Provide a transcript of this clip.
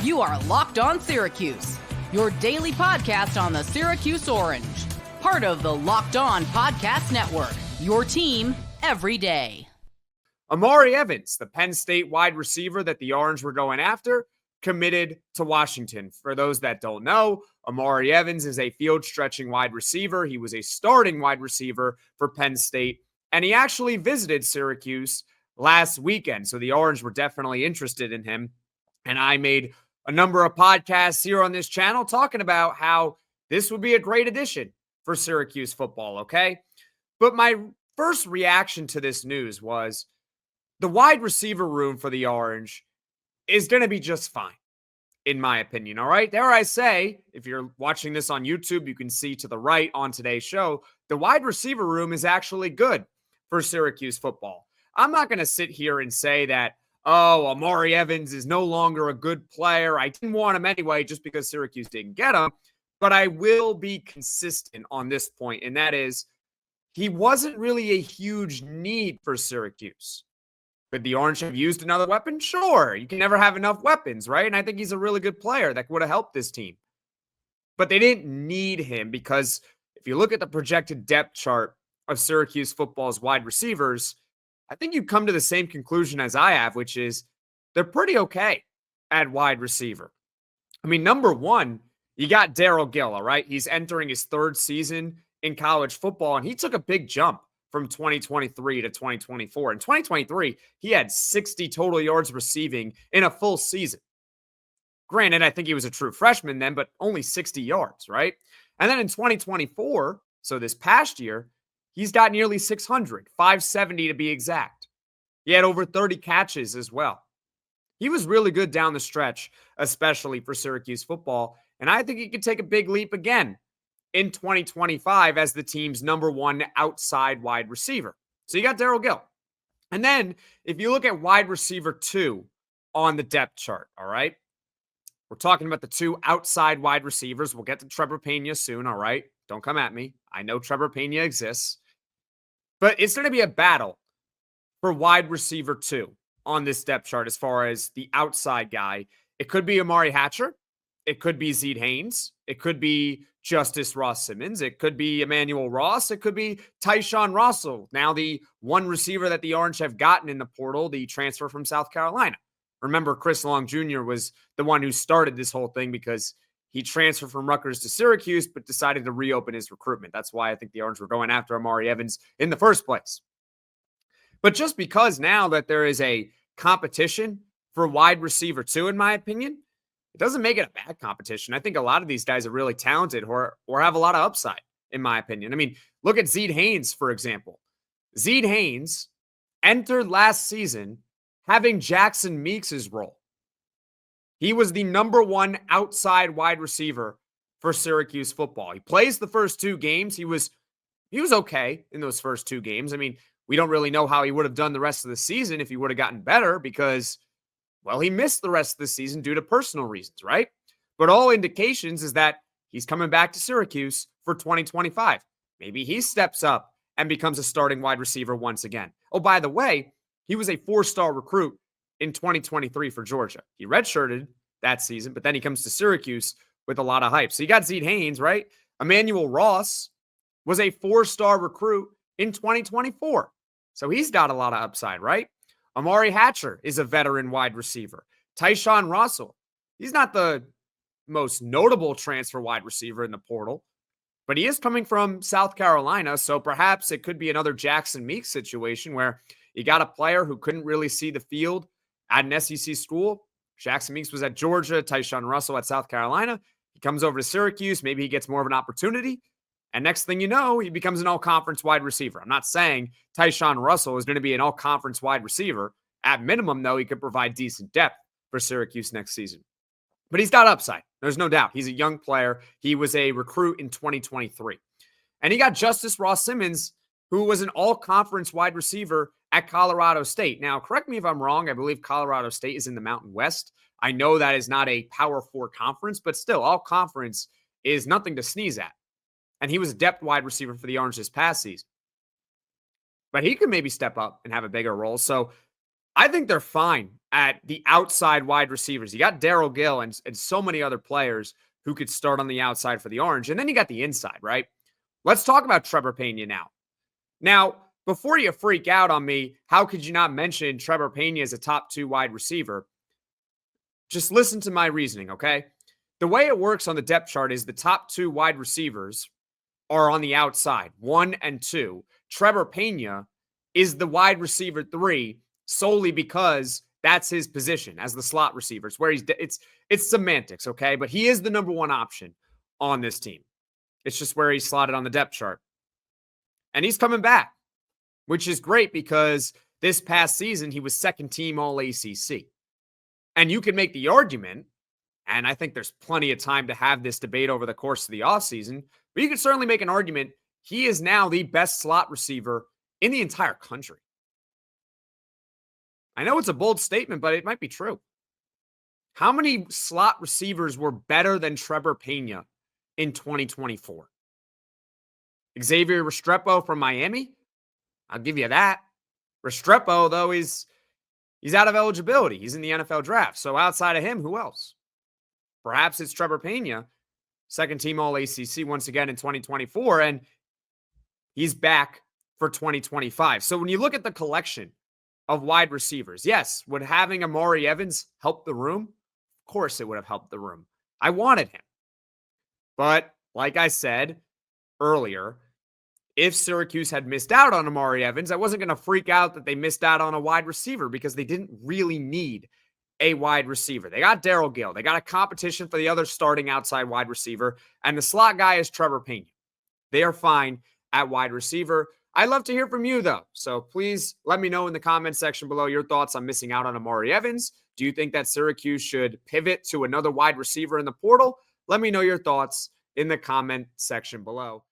You are Locked On Syracuse, your daily podcast on the Syracuse Orange. Part of the Locked On Podcast Network, your team every day. Omari Evans, the Penn State wide receiver that the Orange were going after, committed to Washington. For those that don't know, Omari Evans is a field-stretching wide receiver. He was a starting wide receiver for Penn State, and he actually visited Syracuse last weekend. So the Orange were definitely interested in him. And I made a number of podcasts here on this channel talking about how this would be a great addition for Syracuse football, okay? But my first reaction to this news was the wide receiver room for the Orange is going to be just fine, in my opinion, all right? Dare I say, if you're watching this on YouTube, you can see to the right on today's show, the wide receiver room is actually good for Syracuse football. I'm not going to sit here and say that, oh, Omari Evans is no longer a good player. I didn't want him anyway just because Syracuse didn't get him. But I will be consistent on this point, and that is he wasn't really a huge need for Syracuse. Could the Orange have used another weapon? Sure. You can never have enough weapons, right? And I think he's a really good player that would have helped this team. But they didn't need him because if you look at the projected depth chart of Syracuse football's wide receivers, I think you come to the same conclusion as I have, which is they're pretty okay at wide receiver. I mean, number one, you got Darrell Gill, all right? He's entering his third season in college football, and he took a big jump from 2023 to 2024. In 2023, he had 60 total yards receiving in a full season. Granted, I think he was a true freshman then, but only 60 yards, right? And then in 2024, so this past year, he's got nearly 600, 570 to be exact. He had over 30 catches as well. He was really good down the stretch, especially for Syracuse football. And I think he could take a big leap again in 2025 as the team's number one outside wide receiver. So you got Darrell Gill. And then if you look at wide receiver 2 on the depth chart, all right? We're talking about the 2 outside wide receivers. We'll get to Trebor Pena soon, all right? Don't come at me. I know Trebor Pena exists. But it's going to be a battle for wide receiver 2 on this depth chart as far as the outside guy. It could be Omari Hatcher. It could be Zeed Hayne. It could be Justus Ross-Simmons. It could be Emanuel Ross. It could be Tyshawn Russell, now the one receiver that the Orange have gotten in the portal, the transfer from South Carolina. Remember, Chris Long Jr. was the one who started this whole thing because he transferred from Rutgers to Syracuse, but decided to reopen his recruitment. That's why I think the Orange were going after Omari Evans in the first place. But just because now that there is a competition for wide receiver 2, in my opinion, it doesn't make it a bad competition. I think a lot of these guys are really talented or have a lot of upside, in my opinion. I mean, look at Zeed Hayne, for example. Zeed Hayne entered last season having Jackson Meeks' role. He was the number one outside wide receiver for Syracuse football. He plays the first 2 games. He was okay in those first 2 games. I mean, we don't really know how he would have done the rest of the season if he would have gotten better because, well, he missed the rest of the season due to personal reasons, right? But all indications is that he's coming back to Syracuse for 2025. Maybe he steps up and becomes a starting wide receiver once again. Oh, by the way, he was a 4-star recruit in 2023 for Georgia. He redshirted that season, but then he comes to Syracuse with a lot of hype. So you got Zeed Hayne, right? Emanuel Ross was a 4-star recruit in 2024. So he's got a lot of upside, right? Omari Hatcher is a veteran wide receiver. Tyshawn Russell, he's not the most notable transfer wide receiver in the portal, but he is coming from South Carolina, so perhaps it could be another Jackson Meeks situation where you got a player who couldn't really see the field at an SEC school. Jackson Meeks was at Georgia, Tyshawn Russell at South Carolina. He comes over to Syracuse. Maybe he gets more of an opportunity. And next thing you know, he becomes an all-conference wide receiver. I'm not saying Tyshawn Russell is going to be an all-conference wide receiver. At minimum, though, he could provide decent depth for Syracuse next season. But he's got upside. There's no doubt. He's a young player. He was a recruit in 2023. And he got Justus Ross-Simmons, who was an all-conference wide receiver at Colorado State. Now, correct me if I'm wrong. I believe Colorado State is in the Mountain West. I know that is not a Power 4 conference, but still, all-conference is nothing to sneeze at. And he was a depth wide receiver for the Orange this past season. But he could maybe step up and have a bigger role. So I think they're fine at the outside wide receivers. You got Darrell, Gill, and so many other players who could start on the outside for the Orange. And then you got the inside, right? Let's talk about Trebor Pena now. Now, before you freak out on me, how could you not mention Trebor Pena as a top 2 wide receiver? Just listen to my reasoning, okay? The way it works on the depth chart is the top 2 wide receivers are on the outside, 1 and 2. Trebor Pena is the wide receiver 3 solely because that's his position as the slot receiver. It's where it's semantics, okay? But he is the number 1 option on this team. It's just where he's slotted on the depth chart. And he's coming back, which is great because this past season he was second team All ACC. And you can make the argument, and I think there's plenty of time to have this debate over the course of the offseason, but you can certainly make an argument he is now the best slot receiver in the entire country. I know it's a bold statement, but it might be true. How many slot receivers were better than Trebor Pena in 2024? Xavier Restrepo from Miami? I'll give you that. Restrepo, though, he's out of eligibility. He's in the NFL draft. So outside of him, who else? Perhaps it's Trebor Pena, second team All ACC once again in 2024, and he's back for 2025. So when you look at the collection of wide receivers, yes, would having Omari Evans help the room? Of course it would have helped the room. I wanted him. But like I said earlier, if Syracuse had missed out on Omari Evans, I wasn't going to freak out that they missed out on a wide receiver because they didn't really need a wide receiver. They got Darrell Gill. They got a competition for the other starting outside wide receiver, and the slot guy is Trebor Pena. They are fine at wide receiver. I'd love to hear from you, though. So please let me know in the comment section below your thoughts on missing out on Omari Evans. Do you think that Syracuse should pivot to another wide receiver in the portal? Let me know your thoughts in the comment section below.